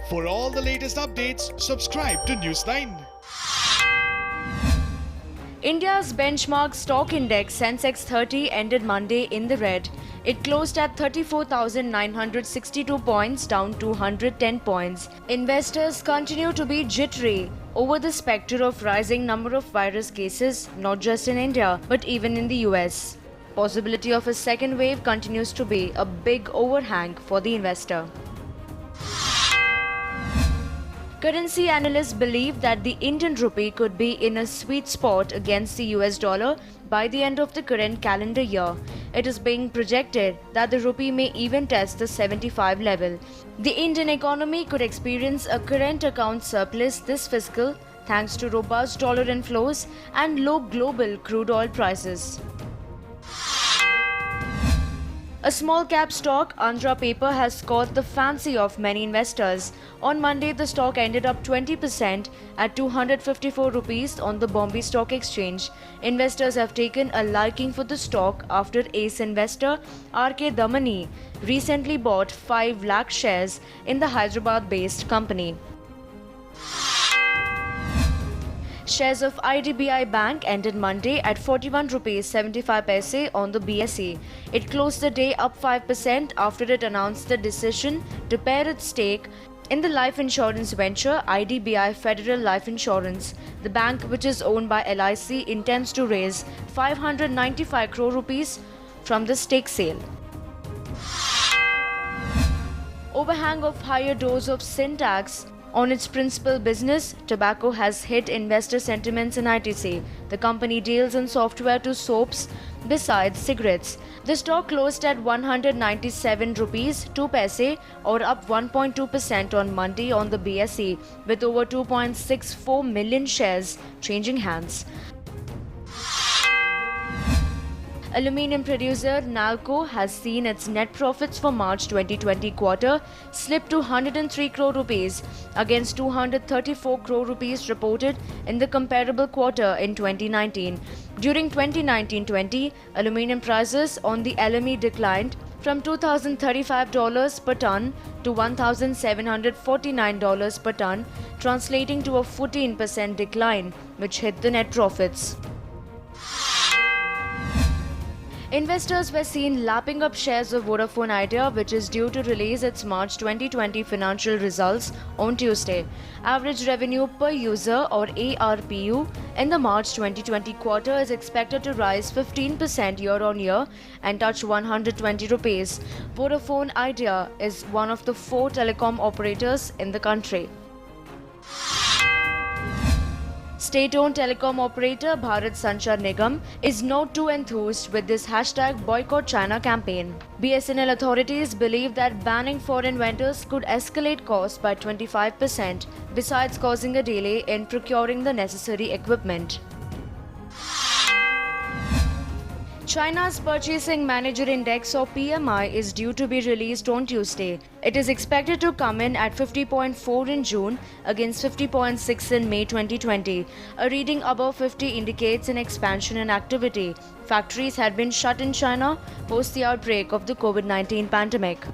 For all the latest updates, subscribe to News9. India's benchmark stock index Sensex 30 ended Monday in the red. It closed at 34,962 points, down 210 points. Investors continue to be jittery over the spectre of rising number of virus cases, not just in India, but even in the US. Possibility of a second wave continues to be a big overhang for the investor. Currency analysts believe that the Indian rupee could be in a sweet spot against the US dollar by the end of the current calendar year. It is being projected that the rupee may even test the 75 level. The Indian economy could experience a current account surplus this fiscal thanks to robust dollar inflows and low global crude oil prices. A small cap stock, Andhra Paper, has caught the fancy of many investors. On Monday, the stock ended up 20% at 254 rupees on the Bombay Stock Exchange. Investors have taken a liking for the stock after ace investor R.K. Damani recently bought 5 lakh shares in the Hyderabad-based company. Shares of IDBI Bank ended Monday at 41 rupees 75 paise on the BSE. It closed the day up 5% after it announced the decision to pare its stake in the life insurance venture IDBI Federal Life Insurance. The bank, which is owned by LIC, intends to raise 595 crore rupees from the stake sale. Overhang of higher dose of sin tax on its principal business, tobacco, has hit investor sentiments in ITC. The company deals in software to soaps besides cigarettes. The stock closed at 197 rupees 2 paise, or up 1.2% on Monday on the BSE, with over 2.64 million shares changing hands. Aluminium producer Nalco has seen its net profits for March 2020 quarter slip to 103 crore rupees against 234 crore rupees reported in the comparable quarter in 2019. During 2019-20, aluminium prices on the LME declined from $2,035 per ton to $1,749 per ton, translating to a 14% decline, which hit the net profits. Investors were seen lapping up shares of Vodafone Idea, which is due to release its March 2020 financial results on Tuesday. Average revenue per user, or ARPU, in the March 2020 quarter is expected to rise 15% year-on-year and touch 120 rupees. Vodafone Idea is one of the 4 telecom operators in the country. State-owned telecom operator Bharat Sanchar Nigam is not too enthused with this #Boycott China campaign. BSNL authorities believe that banning foreign vendors could escalate costs by 25%, besides causing a delay in procuring the necessary equipment. China's Purchasing Manager Index, or PMI, is due to be released on Tuesday. It is expected to come in at 50.4 in June against 50.6 in May 2020. A reading above 50 indicates an expansion in activity. Factories had been shut in China post the outbreak of the COVID-19 pandemic.